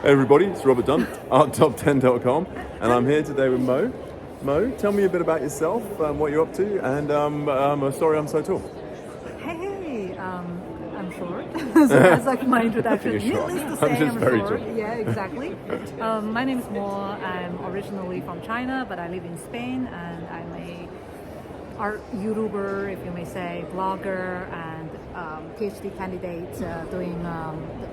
Hey everybody, it's Robert Dunt, arttop10.com, and I'm here today with Mo. Mo, tell me a bit about yourself, what you're up to, and sorry I'm so tall. Hey, I'm short. So that's like my introduction. Needless to say, I'm just very short. tall. Yeah, exactly. My name is Mo. I'm originally from China, but I live in Spain, and I'm a art YouTuber, if you may say, blogger, and PhD candidate doing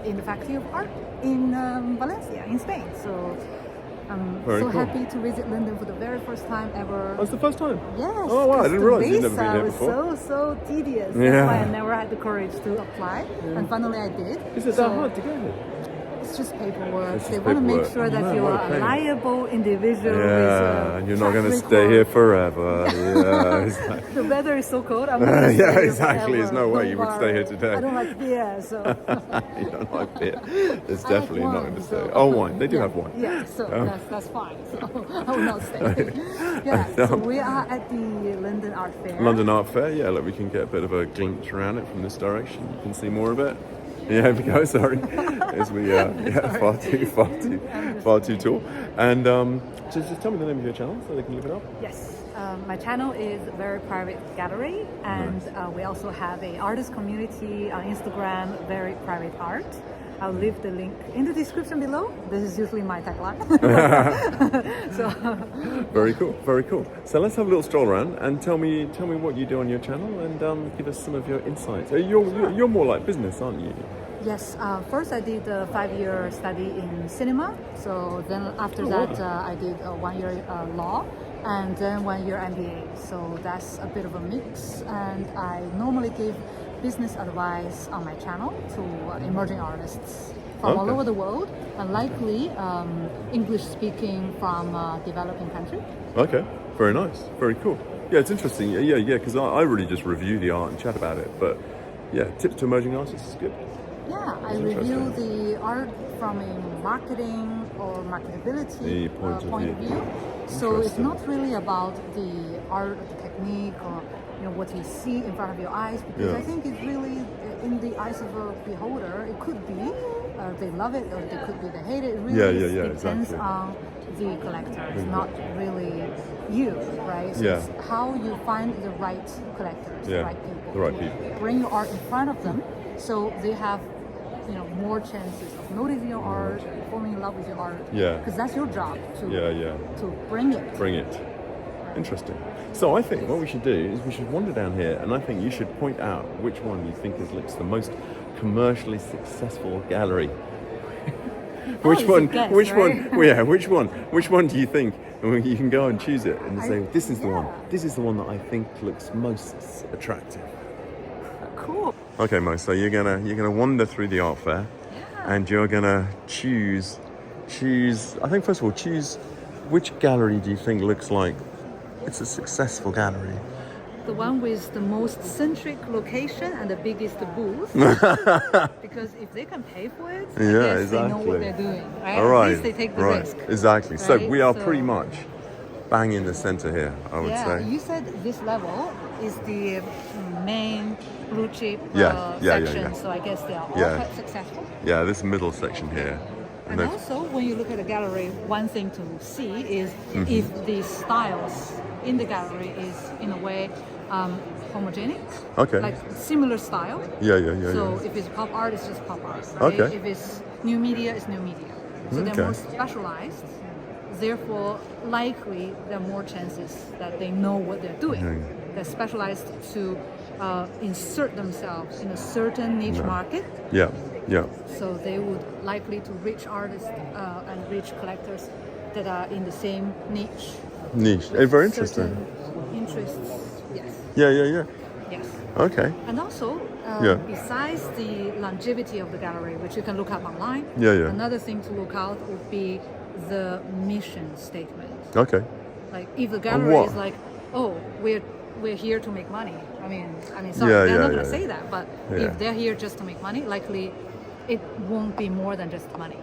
in the Faculty of Art in Valencia, in Spain. So I'm Very so cool. happy to visit London for the very first time ever. That's the first time? Yes. Oh wow, I didn't realize you'd never been here was before. so tedious. Yeah. That's why I never had the courage to apply, and finally I did. Is it that hard to get here? It's just paperwork. It's just They want to make paperwork. sure that No, you what a are a pain. liable individual. Yeah, and you're not going to stay here forever. Yeah, exactly. The weather is so cold. I'm not gonna stay Yeah, here exactly. forever. There's no way Don't you would stay here worry. today. I don't like beer, so. You don't like beer. There's I like definitely not wine, going to stay. so- Oh, wine. They do Yeah, have wine. Yeah, so that's fine. So I will not stay. Yeah, So- so we are at the London Art Fair. London Art Fair, yeah, look, we can get a bit of a glimpse around it from this direction. You can see more of it. Yeah, here we go, sorry. As we, far too tall. And just tell me the name of your channel so they can look it up. Yes, my channel is Very Private Gallery, and we also have a artist community on Instagram, Very Private Art. I'll leave the link in the description below. This is usually my tagline. So Very cool, very cool. So let's have a little stroll around and tell me what you do on your channel and give us some of your insights. You're more like business, aren't you? yes, first I did a 5-year study in cinema. So then after that I did a 1-year law, and then 1-year MBA. So that's a bit of a mix, and I normally give business advice on my channel to emerging artists from all over the world, and likely English speaking from developing country. Okay, very nice, very cool. Yeah, it's interesting. Yeah, because I really just review the art and chat about it. But yeah, tips to emerging artists is good. Yeah, I review the art from a marketing or marketability point of view. So it's not really about the art, the technique, or what you see in front of your eyes, because I think it's really in the eyes of a beholder. It could be they love it, or they could be they hate it. It really depends on the collector. It's not really you, right? So it's how you find the right collectors, the right people. The right people. Bring your art in front of them, so they have more chances of noticing your art, falling in love with your art. Yeah. Because that's your job to to bring it. Bring it. Interesting. So I think what we should do is we should wander down here, and I think you should point out which one you think looks the most commercially successful gallery. Which one do you think? And you can go and choose it and say, this is the one. This is the one that I think looks most attractive. Cool. Okay, Mo, so you're gonna wander through the art fair, and you're gonna choose. I think first of all, choose which gallery do you think looks like it's a successful gallery. The one with the most centric location and the biggest booth. Because if they can pay for it, I guess they know what they're doing, right? All right. At least they take the risk. Exactly. Right? So we are pretty much bang in the center here, I would say. You said this level is the main blue chip section, so I guess they are all quite successful. Yeah, this middle section here. And also, when you look at a gallery, one thing to see is if the styles in the gallery is, in a way, homogenic. Okay. Like similar style. So if it's pop art, it's just pop art. Right? Okay. If it's new media, it's new media. So they're more specialized. Therefore, likely there are more chances that they know what they're doing. They're specialized to insert themselves in a certain niche market. Yeah. So they would likely to reach artists and reach collectors that are in the same niche. Very interesting. Interests. Yes. Yeah. Yes. Okay. And also, besides the longevity of the gallery, which you can look up online, another thing to look out would be the mission statement. Okay. Like if the gallery is like, oh, we're here to make money. I mean, sorry, they're not going to say that, but if they're here just to make money, likely it won't be more than just money.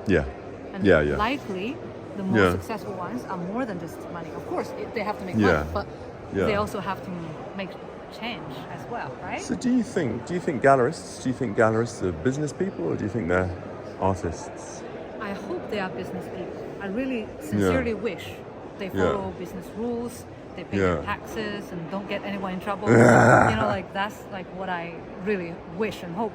Yeah. And likely the more successful ones are more than just money. Of course, they have to make money, but they also have to make change as well, right? So do you think gallerists are business people, or do you think they're artists? I hope they are business people. I really sincerely wish they follow business rules. They pay their taxes and don't get anyone in trouble. Like that's like what I really wish and hope.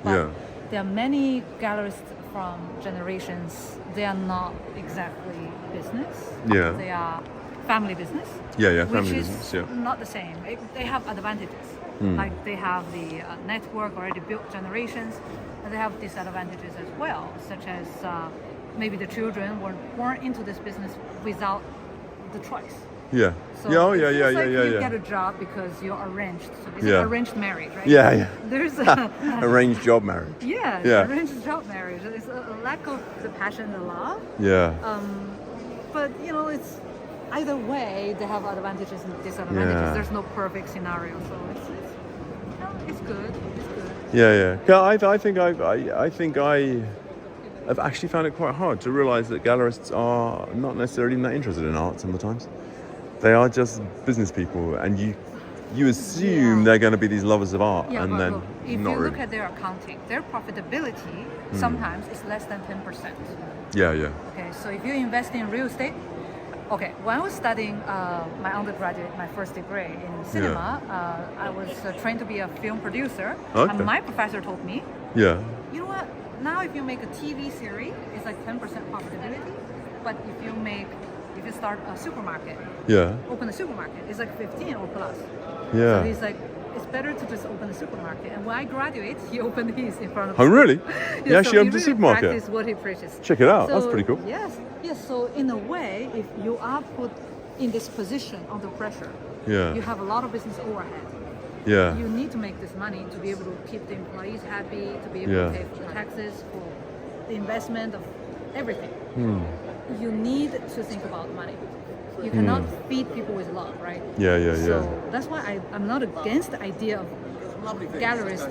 But there are many gallerists from generations. They are not exactly business. Yeah. They are family business. Family business. Not the same. They have advantages. Like they have the network already built generations, and they have disadvantages as well, such as maybe the children were born into this business without the choice. Yeah. So You get a job because you're arranged. So it's like arranged marriage, right? Yeah. There's Arranged job marriage. Arranged job marriage. There's a lack of the passion, the love. Yeah. But it's either way they have advantages and disadvantages. There's no perfect scenario, so it's good. It's good. Yeah. I think I've actually found it quite hard to realize that gallerists are not necessarily that interested in art sometimes. They are just business people, and you assume they're going to be these lovers of art, and then look, if not you really. look at their accounting, their profitability sometimes is less than 10%. Yeah. Okay, so if you invest in real estate, okay, when I was studying my undergraduate, my first degree in cinema, I was trained to be a film producer, and my professor told me, you know what? Now if you make a TV series, it's like 10% profitability, but if you start a supermarket, open a supermarket, it's like 15 or plus. So he's like, it's better to just open a supermarket. And when I graduate, he opened his in front of me. Oh, really? So She opened a supermarket. Practice what he preaches. Check it out. So, That's pretty cool. Yes. So in a way, if you are put in this position under pressure, you have a lot of business overhead. You need to make this money to be able to keep the employees happy, to be able to pay for the taxes, for the investment of everything. You need to think about money. You cannot feed people with love, right? So that's why I'm not against the idea of gallerist,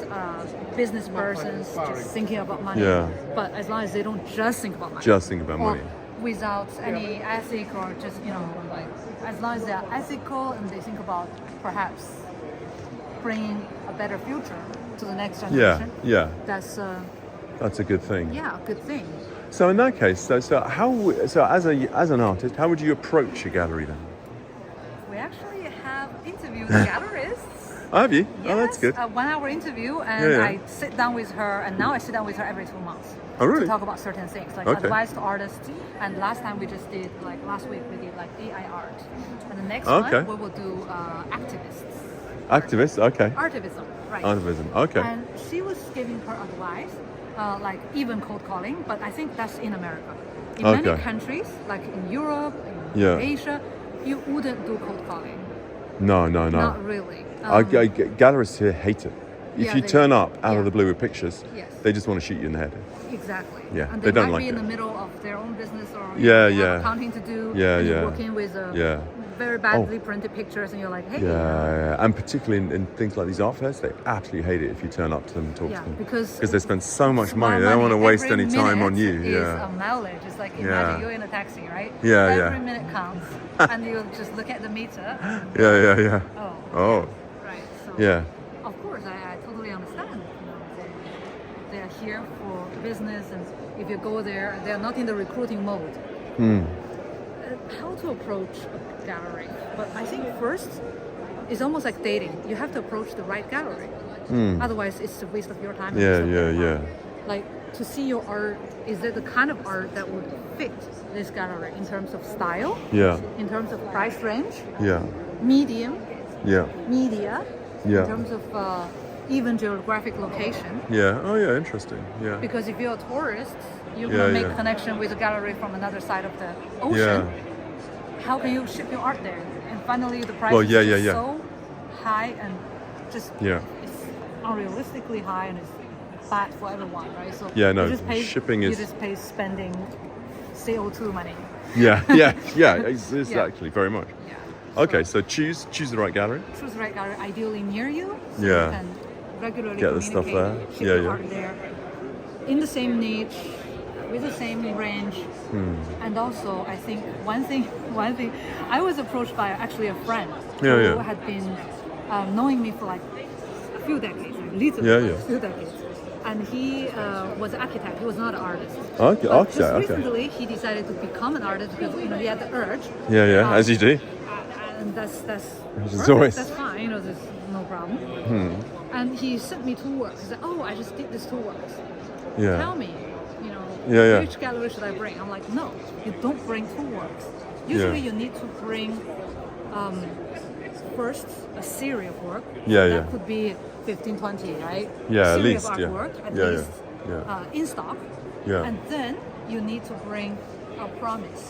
business persons just thinking about money. But as long as they don't just think about money. Just think about money. Without any ethic or just, like, as long as they're ethical and they think about perhaps bringing a better future to the next generation. That's a good thing. Yeah, a good thing. So in that case, so as an artist, how would you approach a gallery then? We actually have interviewed gallerists. Have you? Yes, Oh, that's good. A 1 hour interview, and I sit down with her, and now I sit down with her every 2 months. Oh, really? To talk about certain things, like advice to artists. And last time we just did, like last week, we did like AI art. And the next one, we will do activists. Activists? Okay. Artivism, right. Artivism, okay. And she was giving her advice, like even cold calling, but I think that's in America. In many countries, like in Europe, in Asia, you wouldn't do cold calling. No. Not really. Gallerists here hate it. If you turn up out of the blue with pictures, they just want to shoot you in the head. Exactly. Yeah, and they don't might like be in it. the middle of their own business or have accounting to do. And you're working with very badly printed pictures, and you're like, hey. And particularly in things like these art fairs, they absolutely hate it if you turn up to them and talk to them. Because they spend so much money, they don't want to waste any time on you. Is a mileage. It's like imagine you're in a taxi, right? Every minute counts, and you just look at the meter. Oh. Right. So of course, I totally understand. They are here for business, and if you go there, they are not in the recruiting mode. How to approach a gallery? But I think first, it's almost like dating. You have to approach the right gallery. Otherwise, it's a waste of your time. Like, to see your art, is it the kind of art that would fit this gallery in terms of style? In terms of price range? Medium? Media? In terms of even geographic location? Interesting. Because if you're a tourist, you will make connection with a gallery from another side of the ocean. How can you ship your art there? And finally, the price is so high and just it's unrealistically high, and it's bad for everyone, right? So shipping is... You just pay spending CO2 money. Exactly, very much. Okay, so choose the right gallery. Choose the right gallery, ideally near you. So Yeah. you can regularly Get the stuff there. ship your art there. In the same niche, with the same range. And also, I think one thing, I was approached by actually a friend who had been knowing me for like a few decades, literally a few decades. and he was an architect. He was not an artist. Okay, But architect, just okay. recently, he decided to become an artist because he had the urge. Yeah, as you do. And that's Which is perfect. always- That's fine. There's no problem. And he sent me 2 works. He said, "Oh, I just did these 2 works. Yeah. Tell me, Yeah. which gallery should I bring?" I'm like, "No, you don't bring 2 works. Usually, you need to bring first a series of work. Yeah, that yeah. could be 15, 20, right? Yeah, at series least, of yeah. artwork, at Yeah, least yeah. in stock. Yeah. And then you need to bring a promise.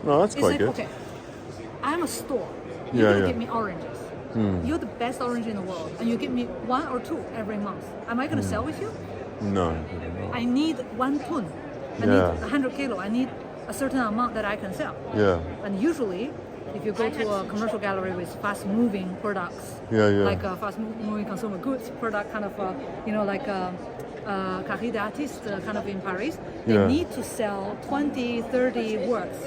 No, that's It's quite like, good. okay, I'm a store. Yeah, You're gonna yeah. give me oranges. You're the best orange in the world, and you give me 1 or 2 every month. Am I gonna sell with you? No. I need 1 ton. I Yeah. need 100 kilo. I need a certain amount that I can sell. Yeah. And usually, if you go to a commercial gallery with fast-moving products, Yeah. like a fast-moving consumer goods product, kind of, like Carré d'Artiste kind of in Paris, they Yeah. need to sell 20, 30 works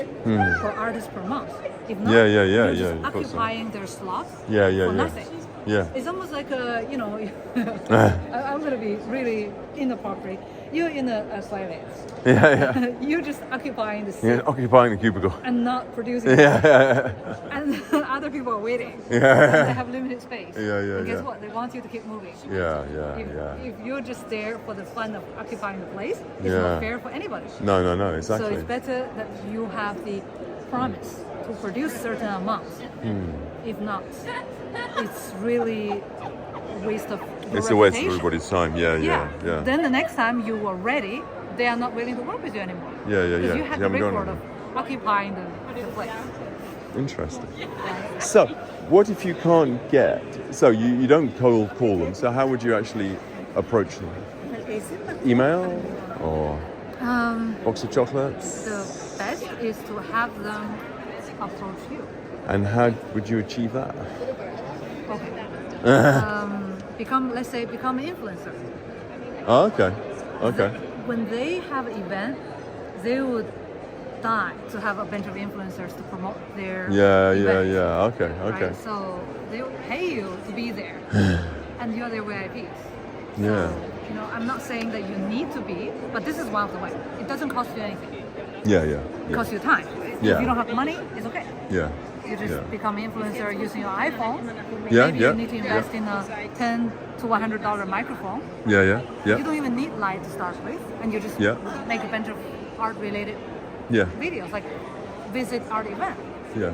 per artist per month. If not, Yeah, you're yeah, just of course so. occupying their slots Yeah, for yeah. nothing. Yeah. It's almost like I'm gonna be really inappropriate. You're in a silence. Yeah. You're just occupying the seat Yeah, occupying the cubicle. and not producing. Yeah. And other people are waiting. Yeah. And they have limited space. Yeah, And guess yeah. what? They want you to keep moving. Yeah. If you're just there for the fun of occupying the place, it's Yeah. not fair for anybody. No, So exactly. it's better that you have the promise to produce certain amounts. If not, it's really a waste of your It's a waste of reputation. everybody's time. Yeah. Then the next time you are ready, they are not willing to work with you anymore. Yeah. Because you have the haven't gone record of anywhere. occupying the place. Interesting. So, what if you can't get? So you don't cold call them. So how would you actually approach them? Email or box of chocolates? The best is to have them approach you. And how would you achieve that? Okay. Let's say become an influencer. Oh, okay. When they have an event, they would die to have a bunch of influencers to promote their event. Yeah. Okay. Right? So they will pay you to be there, and you're their VIPs. So, Yeah. I'm not saying that you need to be, but this is one of the ways. It doesn't cost you anything. Yeah. It costs you time. Yeah. If you don't have money, it's okay. Yeah. You just become an influencer using your iPhone. Yeah, Maybe yeah, you need to invest in a $10 to $100 microphone. Yeah. You don't even need light to start with, and you just Yeah. make a bunch of art-related Yeah. videos, like visit art event. Yeah.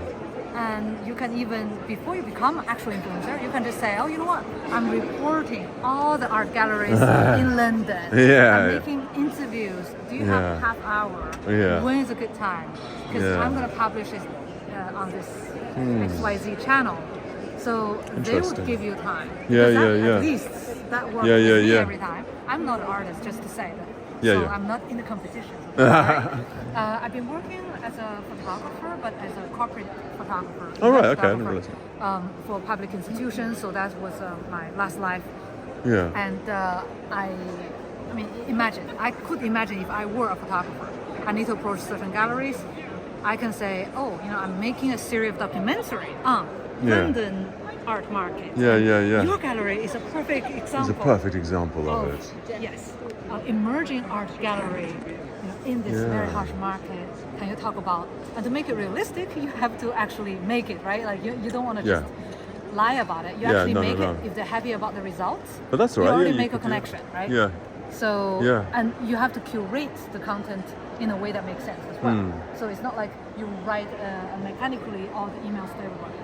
And you can even, before you become an actual influencer, you can just say, oh, you know what? I'm reporting all the art galleries in London. Yeah. I'm making interviews. Do you Yeah. have half hour? Yeah. When is a good time? Because Yeah. I'm going to publish it on this XYZ channel. So they would Interesting. give you time. Yeah, Because yeah. At least that works Yeah, with me yeah. every time. I'm not an artist, just to say that. Yeah, so yeah. I'm not in the competition. Right? I've been working as a photographer, but as a corporate photographer. Oh, right, event okay, I never photographer, for public institutions. So that was my last life. Yeah. And I mean, I could imagine if I were a photographer, I need to approach certain galleries. I can say, oh, I'm making a series of documentary on London art market. Yeah. Your gallery is a perfect example. It's a perfect example of it. Yes, emerging art gallery in this very harsh market. Can you talk about, and to make it realistic, you have to actually make it, right? Like you don't want to just lie about it. You actually make it. If they're happy about the results, But that's all you right. already You make a could do connection, right? Yeah. So, Yeah. and you have to curate the content in a way that makes sense as well. So it's not like you write mechanically all the emails to everybody.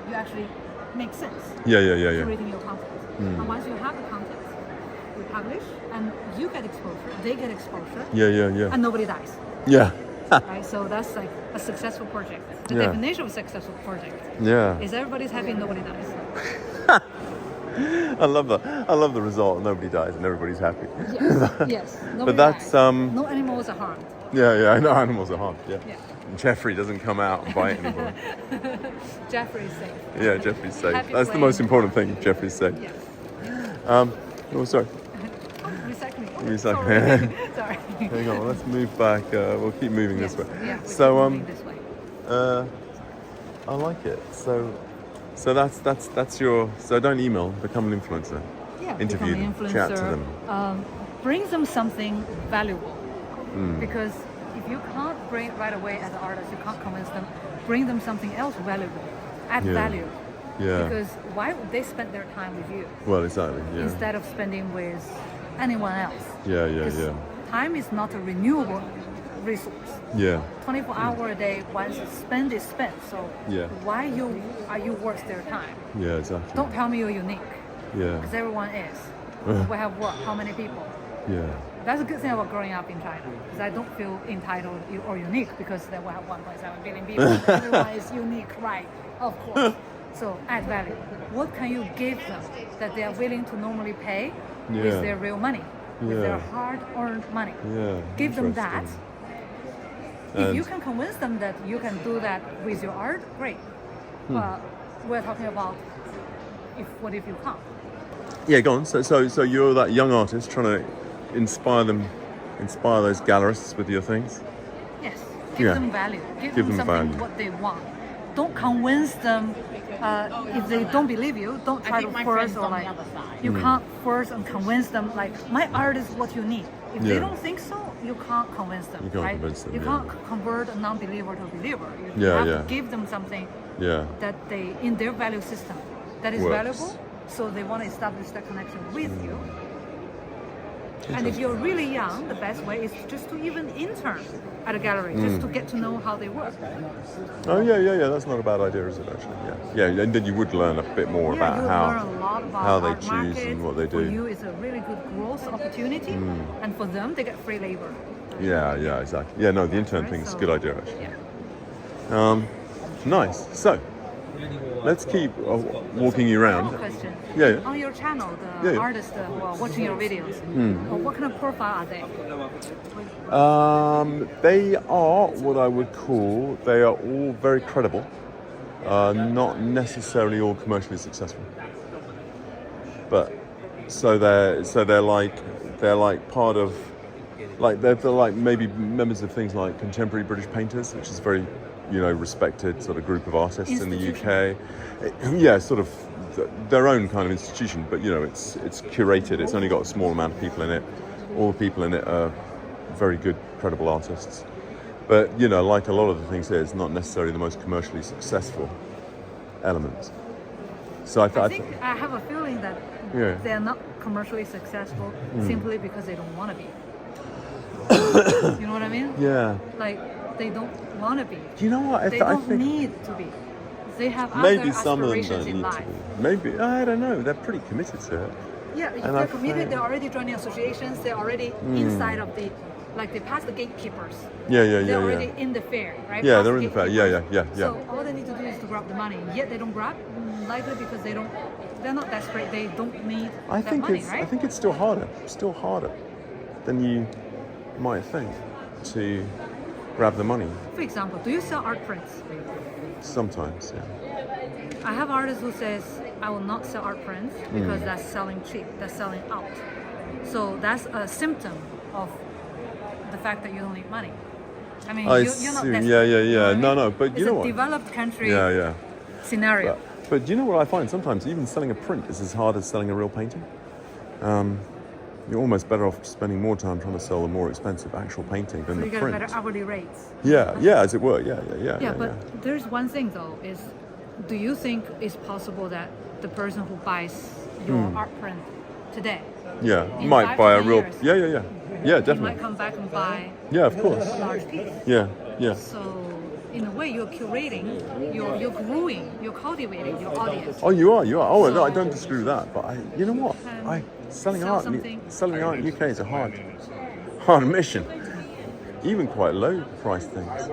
You actually make sense Yeah. curating your content. And once you have the content, you publish, and you get exposure, they get exposure, Yeah. and nobody dies. Yeah. Right? So that's like a successful project. The Yeah. definition of a successful project Yeah. is everybody's happy and nobody dies. I love that. I love the result. Nobody dies and everybody's happy. Yes. Nobody that's, dies. No animals are harmed. Yeah. I know animals are harmed. Yeah. Yeah. Jeffrey doesn't come out and bite anybody. Jeffrey is safe. Yeah, Jeffrey's safe. Happy That's the playing. most important thing. Jeffrey's safe. Yes. Oh, sorry. Recycling. Recycling. Sorry. Hang on. Let's move back. We'll keep moving this way. Yeah, we So keep moving this way. I like it. So that's your. So don't email. Become an influencer. Yeah, Interview become them. an Chat to influencer. them. bring them something valuable. Because if you can't bring it right away as an artist, you can't convince them, bring them something else valuable, add value. Yeah. Because why would they spend their time with you Well, exactly. Yeah. instead of spending with anyone else? Yeah. Time is not a renewable resource. Yeah. 24 hours a day, once it's spent, is spent. So why are you worth their time? Yeah, exactly. Don't tell me you're unique. Yeah. Because everyone is. We have what? How many people? Yeah. That's a good thing about growing up in China. Because I don't feel entitled or unique because they will have 1.7 billion people. Everyone is unique, right? Of course. So add value. What can you give them that they are willing to normally pay with their real money, with their hard-earned money? Yeah. Give them that. And if you can convince them that you can do that with your art, great. We're talking about what if you can't? Yeah, go on. So you're that young artist trying to inspire those gallerists with your things. Yes. Give them value. Give them something value. what they want. Don't convince them. If they don't believe you, don't try to force or like you can't force and convince them like my art is what you need. If they don't think so, you can't convince them. You can't right? convince them. You can't convert a non-believer to a believer. You have to give them something that they in their value system that is valuable. So they want to establish that connection with you. And if you're really young, the best way is just to even intern at a gallery, just to get to know how they work. Oh yeah. That's not a bad idea, is it? Actually, yeah. And then you would learn a bit more about how they choose market. and what they do. For you, it's a really good growth opportunity, and for them, they get free labor. Yeah, exactly. Yeah, no, the intern thing is a good idea, actually. Yeah. Nice. So, let's keep walking you around. One question. Yeah. On your channel, the artists who are watching your videos, what kind of profile are they? They are what I would call, they are all very credible, not necessarily all commercially successful. But so they're like part of, like they're like maybe members of things like Contemporary British Painters, which is very respected sort of group of artists in the UK. Yeah, sort of their own kind of institution, but it's curated. It's only got a small amount of people in it. All the people in it are very good, credible artists. But like a lot of the things here, it's not necessarily the most commercially successful elements. So I think I have a feeling that they're not commercially successful simply because they don't want to be. You know what I mean? Yeah. Like they don't want to be. Do you know what? They don't need to be. They have maybe other some of them aspirations don't in need life. to be. Maybe, I don't know. They're pretty committed to it. Yeah, if they're committed, they're already joining associations. They're already inside of the, like they pass the gatekeepers. They're already in the fair, right? Yeah, they're in the fair. Yeah. So all they need to do is to grab the money. Yet they don't grab, likely because they're not desperate. They don't need that money, right? I think it's still harder than you might think to grab the money. For example, do you sell art prints? Sometimes, yeah. I have artists who says, I will not sell art prints because that's selling cheap, that's selling out. So that's a symptom of the fact that you don't need money. I mean, you're not desperate. Yeah. No, but you know what? It's a developed country Yeah. scenario. But you know what I find? Sometimes even selling a print is as hard as selling a real painting. You're almost better off spending more time trying to sell a more expensive actual painting than so the you print. get better hourly rates. Yeah, as it were. Yeah. But there's one thing though, is do you think it's possible that the person who buys your art print today might buy a real years, yeah, definitely. he might come back and buy of course. a large piece. Yeah. So in a way you're curating, you're growing, you're cultivating your audience. Oh, you are. Oh, So, I don't disagree with that. But you know what? Selling art in the UK is a hard mission. Even quite low price things.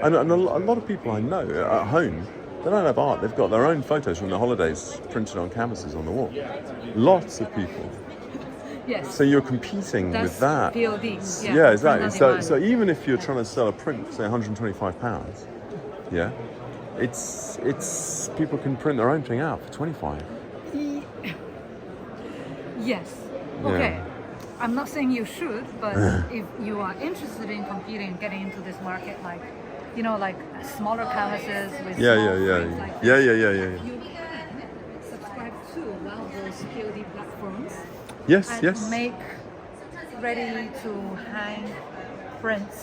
And a lot of people I know at home, they don't have art. They've got their own photos from their holidays printed on canvases on the wall. Lots of people. Yes. So you're competing with that. POD. Yeah, exactly. So even if you're trying to sell a print for say £125, it's people can print their own thing out for 25. Yes. Okay. I'm not saying you should, but if you are interested in competing, getting into this market, like smaller canvases with prints like this, you can subscribe to one of those POD platforms. Yes. Make ready to hang prints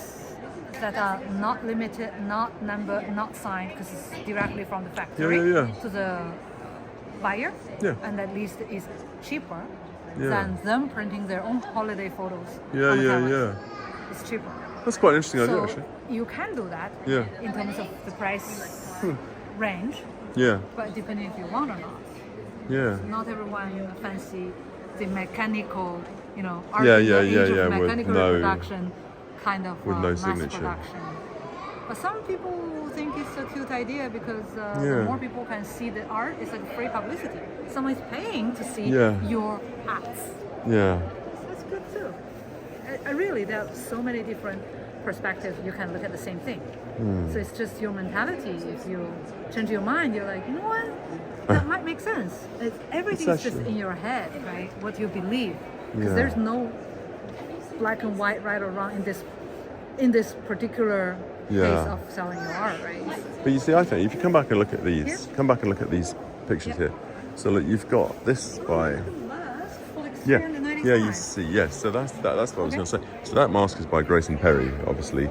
that are not limited, not numbered, not signed, because it's directly from the factory to the buyer, and at least it's cheaper than them printing their own holiday photos. It's cheaper. That's quite an interesting idea, actually. You can do that in terms of the price range. But depending if you want or not. Not everyone fancy the mechanical, art age of mechanical reproduction kind of with no mass signature. production. But some people think it's a cute idea because the more people can see the art, it's like free publicity. Someone is paying to see your acts. That's good too. Really, there are so many different perspectives you can look at the same thing. So it's just your mentality. If you change your mind, you're like, you know what? That might make sense. Everything is just in your head, right? What you believe. Because there's no black and white, right or wrong in this particular case of selling your art, right? But you see, I think if you come back and look at these, pictures here. So look, you've got this by you see, so that's what I was going to say. So that mask is by Grayson Perry, obviously,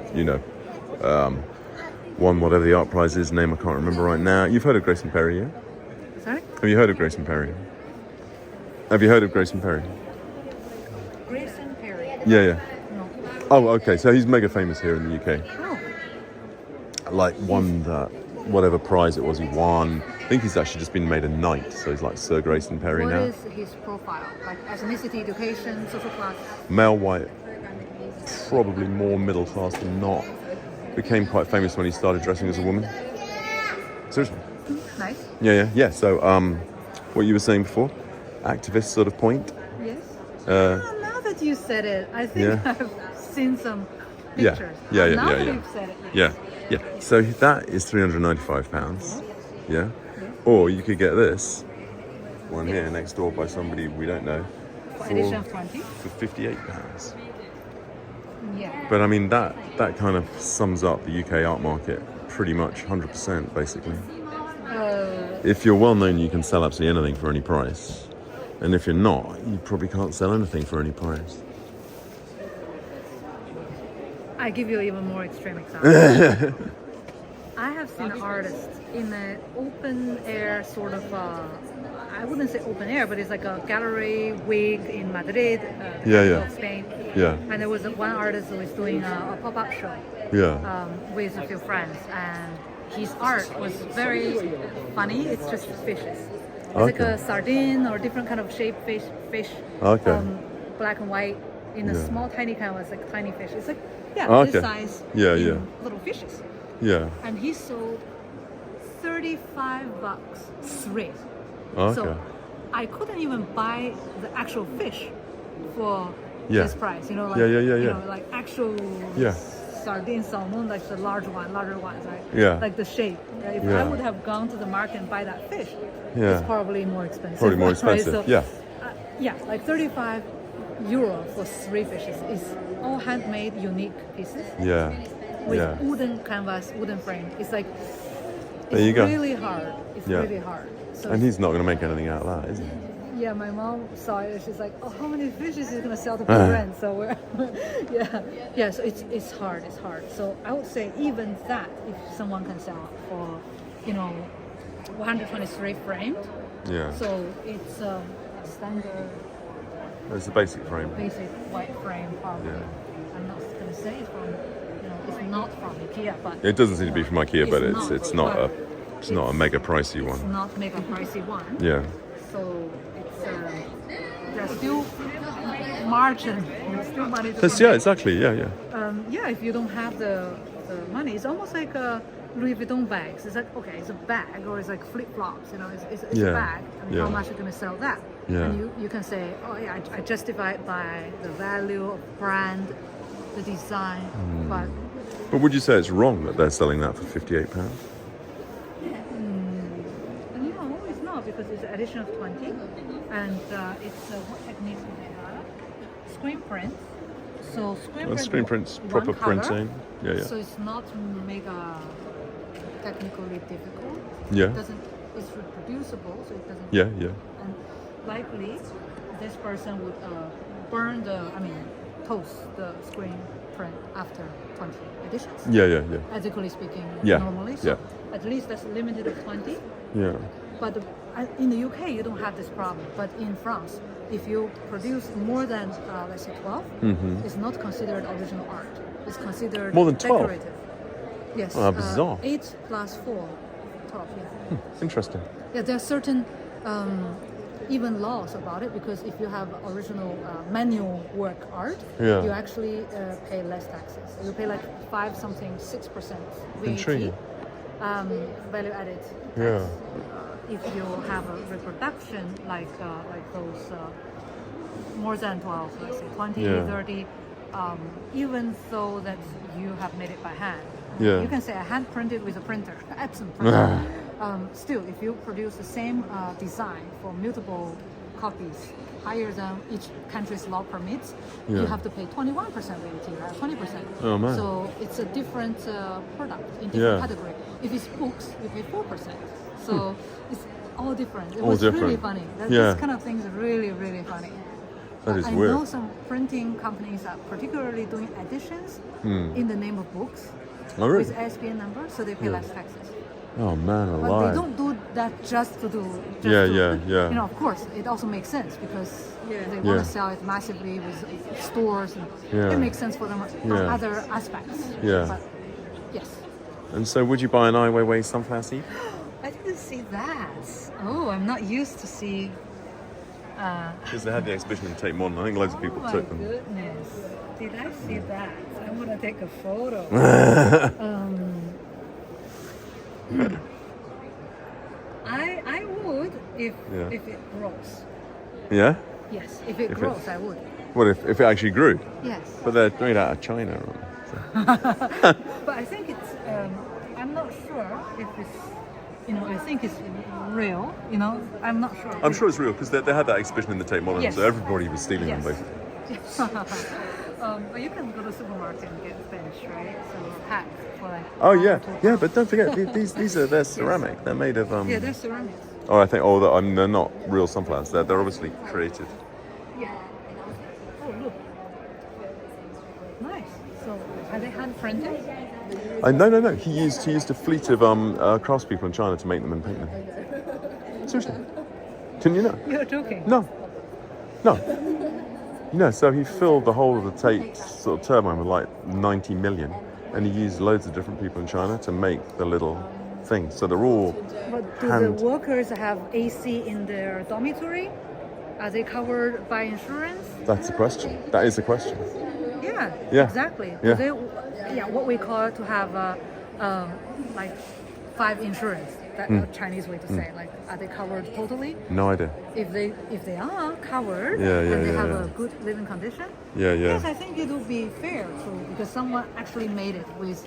won whatever the art prize is, name I can't remember right now. You've heard of Grayson Perry, yeah? Sorry? Have you heard of Grayson Perry? Have you heard of Grayson Perry? Grayson Perry? Yeah. No. Oh, okay, so he's mega famous here in the UK. Oh. Like won that, whatever prize it was he won. I think he's actually just been made a knight, so he's like Sir Grayson Perry now. What is his profile? Like ethnicity, education, social class? Male, white, probably more middle class than not. Became quite famous when he started dressing as a woman. Seriously. Nice. Yeah. So, what you were saying before, activist sort of point. Yes. Now that you said it, I think I've seen some pictures. Now that you've said it. Yeah. So that is £395. Yeah. Or you could get this one here next door by somebody we don't know. Edition of 20? For £58. Yeah. But I mean that kind of sums up the UK art market pretty much 100% basically. If you're well known, you can sell absolutely anything for any price, and if you're not, you probably can't sell anything for any price. I give you an even more extreme example. I have seen artists in an open air sort of, I wouldn't say open air, but it's like a gallery wig in Madrid, of Spain. And there was one artist who was doing a pop-up show with a few friends, and his art was very funny. It's just fishes. It's like a sardine or different kind of shaped fish, black and white in a small tiny canvas, like tiny fish. It's like this size, little fishes. And he sold $35 3. So I couldn't even buy the actual fish for this price. Like actual sardine, salmon, like the larger ones, right? Like the shape. If I would have gone to the market and buy that fish, it's probably more expensive. Probably more expensive. Right? So, like €35 for 3 fishes. It's all handmade, unique pieces. With wooden canvas, wooden frame. It's like really hard. It's really hard. So and he's not going to make anything out of that, is he? Yeah, my mom saw it. She's like, "Oh, how many fishes is going to sell to pay rent?" So we're, So it's hard. It's hard. So I would say even that, if someone can sell for, 123 framed. So it's a standard. It's a basic frame. Basic white frame, probably. I'm not going to say it's from, it's not from IKEA, but it doesn't seem to be from IKEA, but it's not a mega pricey one. It's not mega pricey one. So it's there's still margin. There's still money to exactly. If you don't have the money, it's almost like Louis Vuitton bags. It's like, okay, it's a bag, or it's like flip-flops, it's a bag. And how much are you going to sell that? And you can say, oh yeah, I justify it by the value of brand, the design. But would you say it's wrong that they're selling that for £58? No, it's not, because it's an edition of 20, and it's what techniques do they have? Screen print. So screen print's proper cover, printing. So it's not mega technically difficult. It's reproducible, so it doesn't. And likely, this person would burn post the screen print after 20 editions. Yeah. Ethically speaking, Yeah, normally. So at least that's limited to 20. Yeah. But in the UK, you don't have this problem. But in France, if you produce more than, let's say, 12, it's not considered original art. It's considered More than 12? decorative. Yes. Bizarre. 8 plus 4, 12, yeah. Interesting. Yeah, there are certain even laws about it, because if you have original manual work art, you actually pay less taxes. You pay like 6% VAT. Intriguing. Value added tax. Yeah. If you have a reproduction like those more than 12, let's say 20, 30, even though that you have made it by hand. You can say I hand printed with a printer, Epson printer. Still, if you produce the same design for multiple copies higher than each country's law permits, you have to pay 21% VAT, right? 20%. Oh man. So it's a different product in different category. If it's books, you pay 4%. So it's all different. It was really funny. This kind of thing is really, really funny. That is I weird. know some printing companies are particularly doing editions in the name of books with ISBN number, so they pay less taxes. Oh man, But alive. they don't do that just to do. Yeah. You know, of course, it also makes sense because they want to sell it massively with stores, and it makes sense for them on other aspects. Yeah. But, yes. And so, would you buy an Ai Weiwei sunflower seed? I didn't see that. Oh, I'm not used to see. Because they had the exhibition in Tate Modern. I think loads of people took them. Oh my goodness! Did I see that? I want to take a photo. I would if it grows. Yeah? Yes, if it grows, I would. What if it actually grew? Yes. But they're made out of China. But I think it's. I'm not sure if it's. I think it's real. I'm not sure. I'm sure it's real because they had that exhibition in the Tate Modern, so everybody was stealing them basically. But you can go to the supermarket and get fish, right? So packed for like. Oh yeah. But don't forget they're ceramic. They're made of. Yeah, they're ceramics. Oh, I think. They're not real sunflowers. They're obviously created. Yeah. Oh look. Nice. So are they hand printed? No. He used a fleet of craftspeople in China to make them and paint them. Seriously. Didn't you know? You're joking. No. So he filled the whole of the Tate sort of turbine with like 90 million, and he used loads of different people in China to make the little things. So they're all. But do the workers have AC in their dormitory? Are they covered by insurance? That's the question. That is the question. Yeah. Exactly. Yeah. What we call to have like 5 insurance. That's a Chinese way to say. Like, are they covered totally? No idea. If they are covered and they have a good living condition, yes, I think it would be fair because someone actually made it with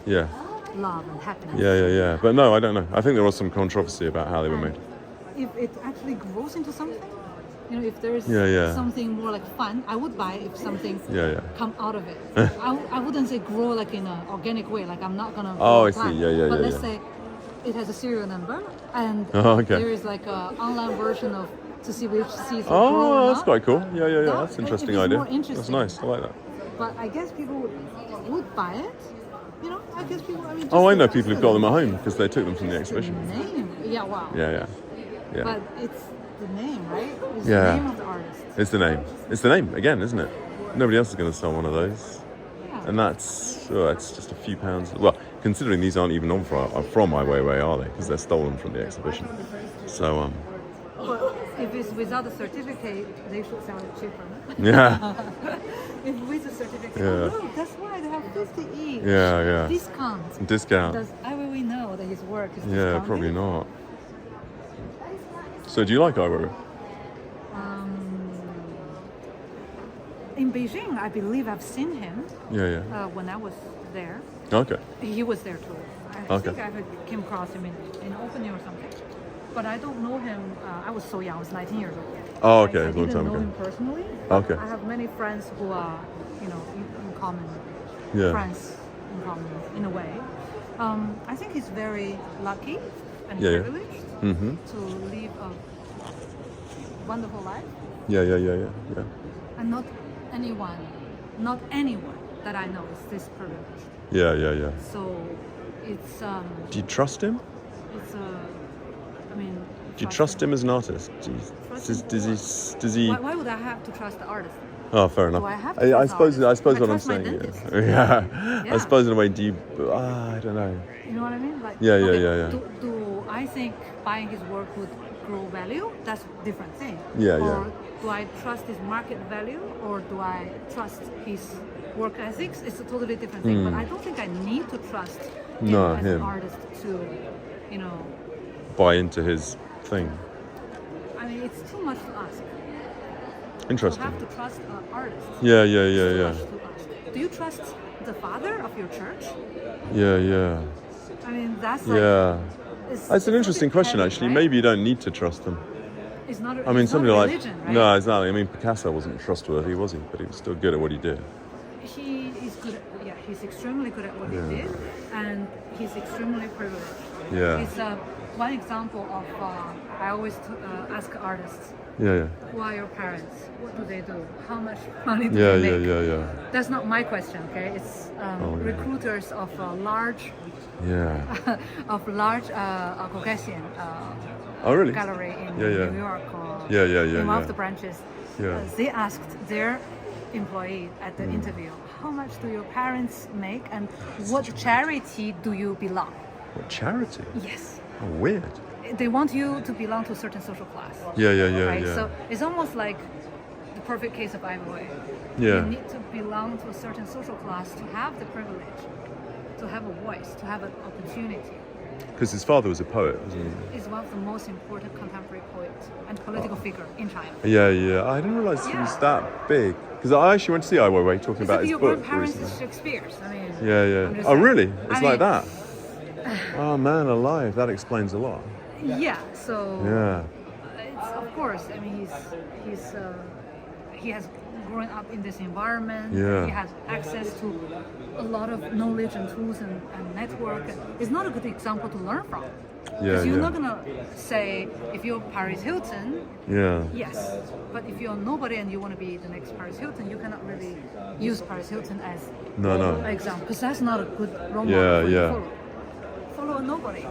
love and happiness. Yeah. But no, I don't know. I think there was some controversy about how they were made. If it actually grows into something, if there is something more like fun, I would buy it if something come out of it. I wouldn't say grow like in an organic way. Like I'm not gonna. Oh, I see. But let's say it has a serial number, and there is like an online version of to see which seeds will grow. Oh, that's quite cool. Yeah. That's an interesting idea. More interesting. That's nice. I like that. But I guess people would buy it. I guess people. I know people who've got them at home because they took them from the exhibition. The name. Yeah. Wow. Yeah. But it's the name, right? It's the name of the artist. It's the name. It's the name again, isn't it? Nobody else is going to sell one of those. Yeah. And it's just a few pounds. Well, considering these aren't even from Ai Weiwei, are they? Because they're stolen from the exhibition. So But if it's without the certificate, they should sell it cheaper. Yeah. If with the certificate, look, that's why they have 50 each. Yeah. Discount. Does Ai Weiwei know that his work is discounted? Yeah, probably not. So do you like Ai Weiwei? In Beijing, I believe I've seen him. When I was there. Okay. He was there too. I think I came across him in opening or something. But I don't know him. I was so young. I was 19 years old. Oh, okay. I A long didn't time know ago. him personally. Okay. I have many friends who are, in common. Friends in common, in a way. I think he's very lucky and privileged to live a wonderful life. Yeah. And not anyone not anyone that I know is this privileged. Yeah. So it's Do you trust him? it's I mean. Do you trust him as an artist? Does he? Why would I have to trust the artist? Oh, fair enough. Do I have to I suppose trust what I'm artists? I saying trust is, my dentist. yeah. Yeah. I suppose in a way, do you? I don't know. You know what I mean? Like, Yeah. Do I think buying his work would grow value? That's a different thing. Yeah. Or do I trust his market value, or do I trust his work ethics? It's a totally different thing. But I don't think I need to trust him as an artist to, you know, buy into his thing. I mean, it's too much to ask. Interesting. You have to trust an artist. Yeah. Much to ask. Do you trust the father of your church? Yeah. I mean, that's like... Yeah. It's That's an interesting question, heavy, actually. right? Maybe you don't need to trust them. It's not. I mean, it's somebody not like religion, right? no, exactly. I mean, Picasso wasn't trustworthy, was he? But he was still good at what he did. He is good. He's extremely good at what he did, and he's extremely privileged. Yeah. It's one example of. I always ask artists, Yeah. who are your parents? What do they do? How much money do Yeah. they make? Yeah. That's not my question. Okay, it's recruiters of large Yeah. of large Gauguin Oh, really? gallery in Yeah. New York or Yeah. in one of the branches. Yeah. They asked their employee at the interview, how much do your parents make and what charity do you belong? What charity? Yes. Oh, weird. They want you to belong to a certain social class. Yeah. Right? So it's almost like the perfect case of IOA. Yeah. You need to belong to a certain social class to have the privilege, to have a voice, to have an opportunity. Because his father was a poet, wasn't he? Is one of the most important contemporary poets and political figure in China. Yeah. I didn't realize he was that big. Because I actually went to see Ai Weiwei talking about his Your book grandparents recently. is Shakespeare's. I mean, Yeah. I'm just Oh, saying. really? It's I like mean, that. Oh man, alive! That explains a lot. Yeah. So. Yeah. It's, of course. I mean, he has grown up in this environment. Yeah. He has access to a lot of knowledge and tools and network. It's not a good example to learn from. Because you're not gonna say if you're Paris Hilton. Yeah. Yes, but if you're nobody and you want to be the next Paris Hilton, you cannot really use Paris Hilton as No. an example because that's not a good role model for you to follow. Follow a nobody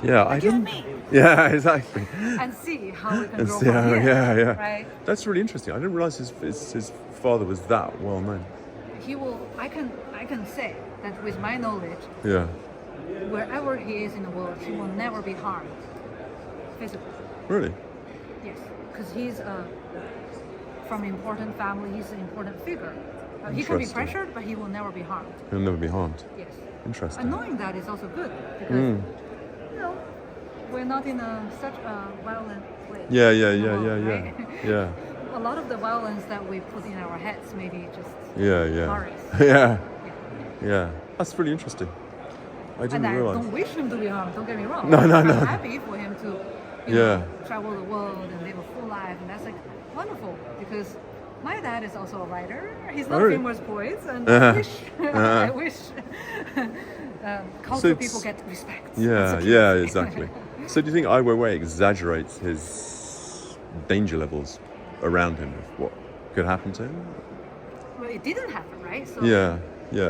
Yeah, like I you and didn't. me Yeah, exactly. and see how we can And grow see from how- here. yeah. Right? That's really interesting. I didn't realize his father was that well known. He will. I can say that with my knowledge, Yeah. wherever he is in the world, he will never be harmed physically. Really? Yes, because he's from an important family. He's an important figure. He can be Interesting. pressured, but he will never be harmed. He'll never be harmed. Yes. Interesting. And knowing that is also good because you know we're not in such a violent way. Yeah. in the world, right? Yeah. A lot of the violence that we put in our heads maybe just Yeah. Paris. Yeah. That's really interesting. I didn't And I realize. don't wish him to be harmed. Don't get me wrong. No. I'm happy for him to you Yeah. know, travel the world and live a full life, and that's like wonderful because. My dad is also a writer. He's not a really? famous poet, and Uh-huh. I wish cultural people get respect. Yeah, exactly. So do you think Ai Weiwei exaggerates his danger levels around him of what could happen to him? Well, it didn't happen, right? So, Yeah,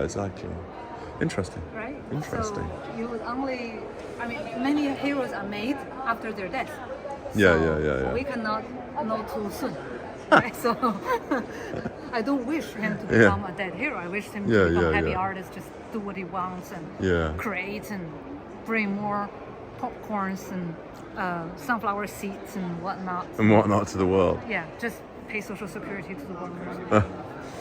exactly. Interesting. Right? Interesting. So you would only, I mean, many heroes are made after their death. Yeah, So yeah. We cannot know too soon. Right? So I don't wish him to become a dead hero. I wish him to become a happy artist, just do what he wants and create and bring more popcorns and sunflower seeds and whatnot. And whatnot to the world. Yeah, just pay social security to the workers.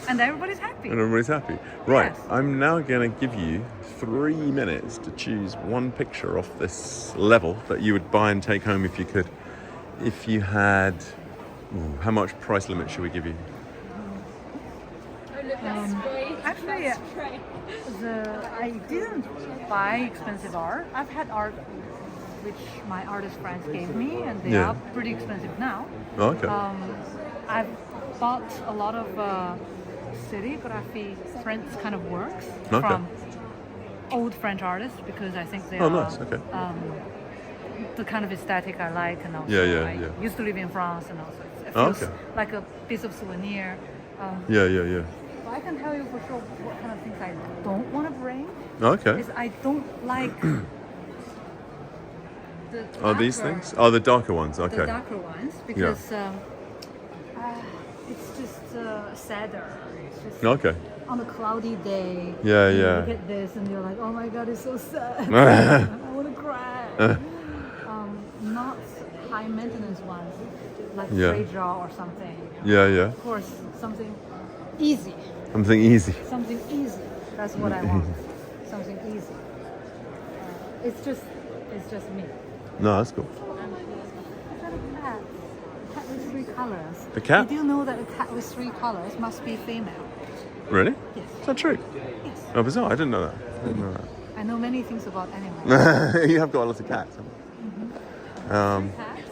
And everybody's happy. And everybody's happy. Right, Yes. I'm now going to give you 3 minutes to choose one picture off this level that you would buy and take home if you could. If you had... how much price limit should we give you? Actually, I didn't buy expensive art. I've had art which my artist friends gave me, and they are pretty expensive now. Oh, okay. I've bought a lot of serigraphy French kind of works from old French artists because I think they are nice. Okay. the kind of aesthetic I like, and also I used to live in France, and also it feels like a piece of souvenir. Yeah. So I can tell you for sure what kind of things I don't want to bring. Okay. Is I don't like the Oh, these darker- things? Oh, the darker ones. Okay. the darker ones because it's just sadder. It's just Okay. on a cloudy day. Yeah, you yeah. look at this and you're like, oh my god, it's so sad. I want to cry. Not high maintenance ones like Yeah. fragile or something. Yeah, yeah. Of course, something easy. Something easy. Something easy. That's what I want. Something easy. It's just me. No, that's cool. I got a cat. A cat with 3 colors. A cat? Did you know that a cat with 3 colors must be female? Really? Yes. Is that true? Yes. Oh, bizarre. I didn't know that. I didn't know that. I know many things about animals. You have got a lot of cats. haven't you? Cats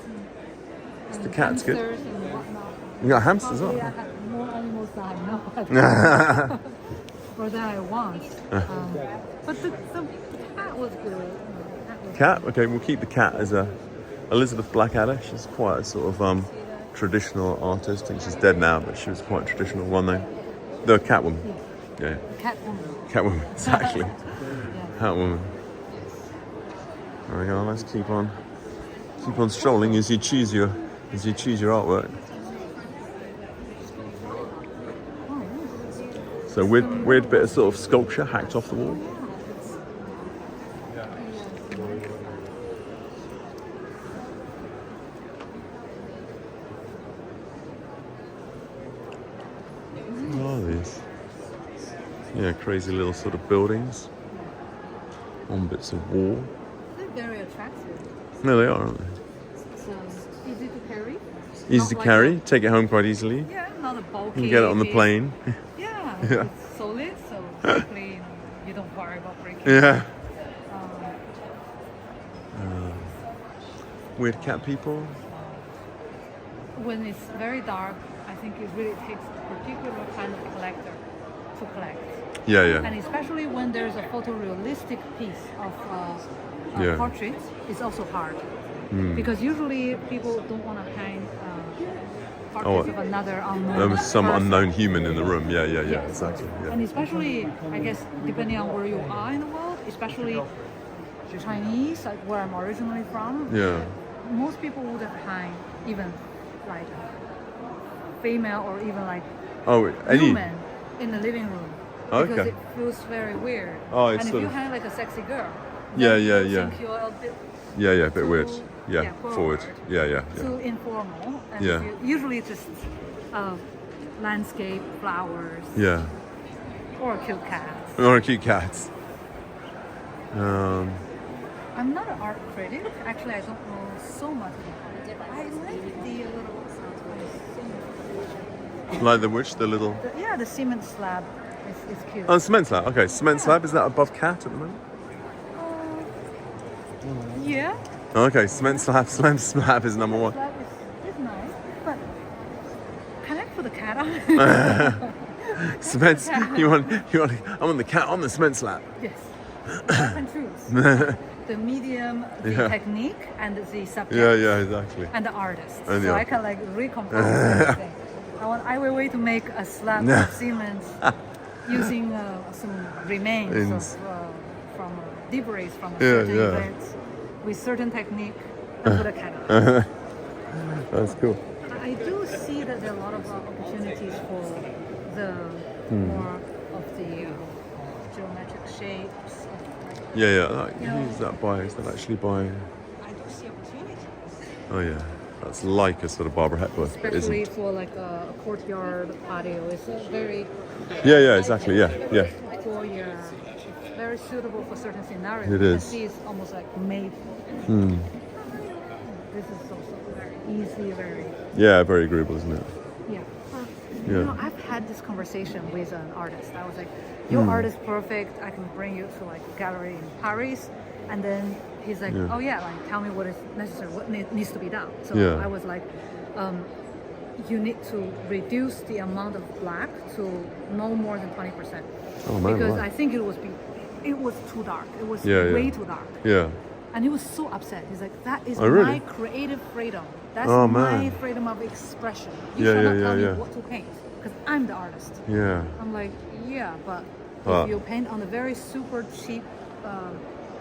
and the cat's good. hamsters and whatnot. You got hamsters as Probably I well. have more animals than I know. Or that I want. But the cat was good. Cat? Okay, we'll keep the cat as a Elizabeth Blackadder. She's quite a sort of traditional artist. I think she's dead now, but she was quite a traditional one though. The Catwoman. Yeah. Cat woman. Catwoman, exactly. Yeah. Catwoman. There we go. Let's keep on strolling as you choose your artwork. So weird bit of sort of sculpture hacked off the wall. What are these? Yeah, crazy little sort of buildings on bits of wall. They're very attractive. No, they are, aren't they? It's easy to carry. Easy Not to like carry, take it home quite easily. Yeah, not a bulky. You can get it on the big- plane. Yeah, Yeah. it's solid, so basically you don't worry about breaking. Yeah. Um, Weird cat people. when it's very dark, I think it really takes a particular kind of collector to collect. Yeah, yeah. And especially when there's a photorealistic piece of Yeah. portrait, it's also hard. Because usually people don't want to hang portraits of another unknown There was some person. unknown human in the room. Yeah, yeah, yeah. Yes. Exactly. And Yeah. especially, I guess, depending on where you are in the world, especially Chinese, like where I'm originally from, Yeah. most people wouldn't hang even like female or even like Oh, any. human in the living room. Because Okay. it feels very weird. Oh, it's and if sort you of- hang like a sexy girl, Yeah, then yeah, you yeah. think you're a bit Yeah, yeah. A bit too- weird. Yeah. yeah, Forward. Yeah, yeah, yeah. too informal. And Yeah. usually just landscape, flowers, Yeah. or cute cats. Or cute cats. I'm not an art critic. Actually, I don't know so much about it. But I like the little Like the witch, the little. the cement slab is cute. Oh, cement slab. Okay, cement slab. Is that above cat at the moment? Yeah. Okay, cement slab. Cement slab is number one. Slab is nice, but can I put the cat on? Cement. You want? I want the cat on the cement slab. Yes. I can choose. The medium, the Yeah. technique, and the subject. Yeah, yeah, exactly. And the artist. And so the I can like recompose everything. I will wait to make a slab of cement using some remains from debris from a certain yeah. event with certain technique and put a cat on. That's cool. I do see that there are a lot of opportunities for the more of the geometric shapes. Yeah, yeah. Like, You know- who's that by? Is that actually by? I do see opportunities. Oh yeah, that's like a sort of Barbara Hepworth, but Especially isn't. for like a courtyard patio. It's very Yeah, yeah, exactly. Yeah, yeah. foyer. It's very suitable for certain scenarios. It You is. can see it's almost like made. This is also very easy, very Yeah, very agreeable, isn't it? yeah. Yeah. You know, I've had this conversation with an artist. I was like, "Your art is perfect. I can bring you to like a gallery in Paris." And then he's like, Yeah. "Oh yeah, like tell me what is necessary, what needs to be done." So Yeah. I was like, "You need to reduce the amount of black to no more than 20%, Oh man, because right. I think it was too dark. It was Yeah, way yeah. too dark." Yeah. And he was so upset. He's like, "That is Oh, really? my creative freedom. That's Oh, my man. freedom of expression. You Yeah, cannot yeah, tell yeah, me yeah. what to paint because I'm the artist. Yeah. I'm like, yeah, but But- if you paint on a very super cheap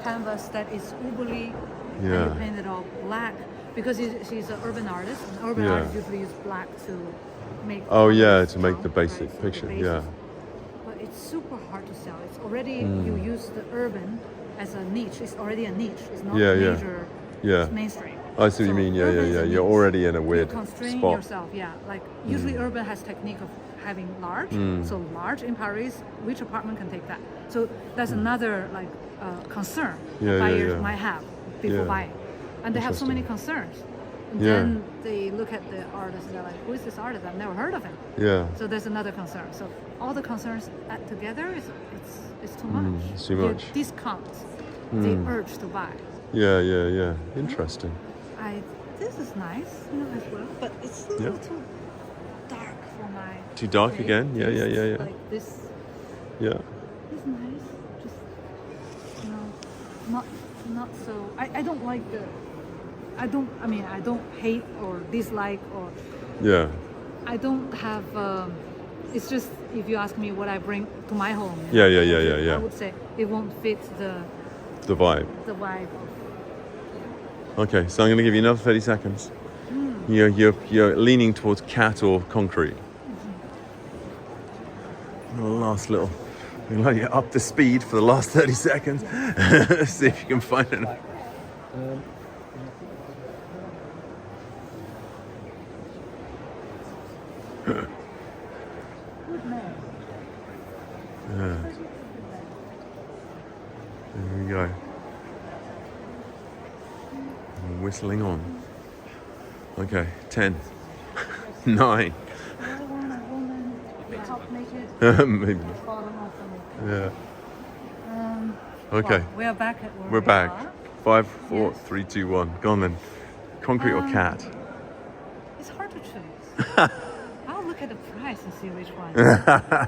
canvas that is uberly, and Yeah. you paint it all black, because she's an urban artist, and urban Yeah. artists usually use black to make. Oh yeah, colors to make the jump, basic right? So the picture. basis. Yeah. But it's super hard to sell. It's already you use the urban as a niche. It's already a niche. It's not Yeah, yeah. major. Yeah. It's mainstream. I see what you So mean. Yeah, urban yeah, is yeah. a You're niche. already in a weird You constrain spot. yourself. Yeah, like usually urban has technique of having large. So large in Paris, which apartment can take that? So that's another like concern Yeah, buyers yeah. might have before Yeah. buying, and they have so many Interesting. concerns. And Yeah. then they look at the artist and they're like, "Who is this artist? I've never heard of him." Yeah. So there's another concern. So all the concerns add together it's too much. it's too You much. discount the urge to buy. Yeah, yeah, yeah. Interesting. This is nice, as well, but it's a little too dark for my. Too dark taste. again? Yeah, yeah, yeah, yeah. Like this Yeah. is nice. Just not so. I don't like the. I don't hate or dislike or Yeah. I don't have. It's just if you ask me what I bring to my home. Yeah, yeah, yeah, yeah, yeah. I would say it won't fit The vibe. the vibe. Okay, so I'm going to give you another 30 seconds. You're leaning towards cat or concrete. Last little. We're going to get up to speed for the last 30 seconds. See if you can find it. Good man. There we go. And whistling on. Okay, 10, 9. I want a woman to help make it Maybe. bottom of the Yeah. Well, Okay, we are back at where we're we back. are. 5, 4, Yes. 3, 2, 1. Go on then. Concrete or cat? It's hard to choose. I'll look at the price and see which one.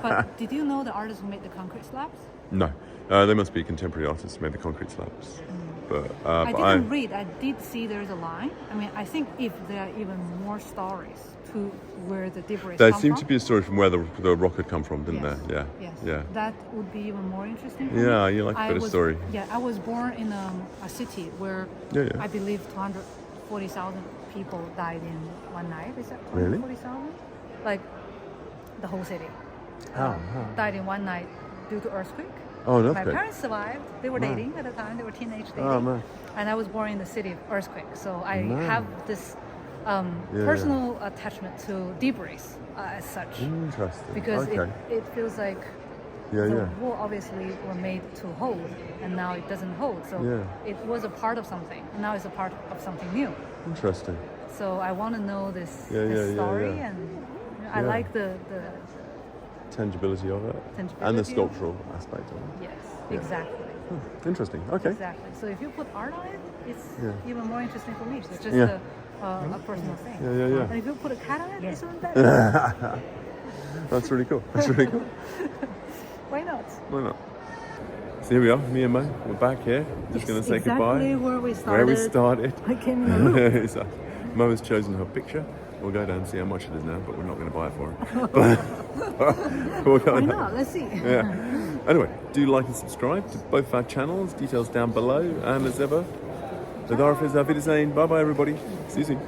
But did you know the artist who made the concrete slabs? No. They must be contemporary artists who made the concrete slabs. But, I but didn't read. I did see there's a line. I mean, I think if there are even more stories to where the debris there come seemed from, to be a story from where the rock had come from, didn't yes, there? Yeah. Yes. Yeah. That would be even more interesting. For Yeah, me. you like a I bit of was- story. Yeah, I was born in a city where Yeah, yeah. I believe 240,000 people died in one night. Is that Really? 240,000? Like the whole city How? died in one night due to earthquake. Oh, an My earthquake. parents survived. They were Man. dating at the time. They were teenage dating. Oh, man. And I was born in the city of earthquake. So I Man. have this personal attachment to debris as such. Interesting. Because okay. it feels like Yeah, the yeah. wall obviously were made to hold, and now it doesn't hold. So Yeah. it was a part of something, and now it's a part of something new. Interesting. So I want to know this, Yeah, this yeah, yeah, story, yeah. and I Yeah. like the Tangibility of it. And the Tangibility. sculptural aspect of it. yes, exactly. Interesting. Okay. Exactly. So if you put art on it, it's Yeah. even more interesting for me. It's just Yeah. a personal thing. Yeah, yeah, yeah. And if you put a cat on it, it's even better. That's really cool. That's really cool. Why not? Why not? So here we are, me and Mo. We're back here. Just going to say goodbye. Exactly where we started. Where we started. I came in a loop. So, Mo has chosen her picture. We'll go down and see how much it is now, but we're not going to buy it for her. But we'll go Why down. not? Let's see. Yeah. Anyway, do like and subscribe to both our channels. Details down below. And as ever, the Dorf is Auf Wiedersehen. Bye bye, everybody. See you soon.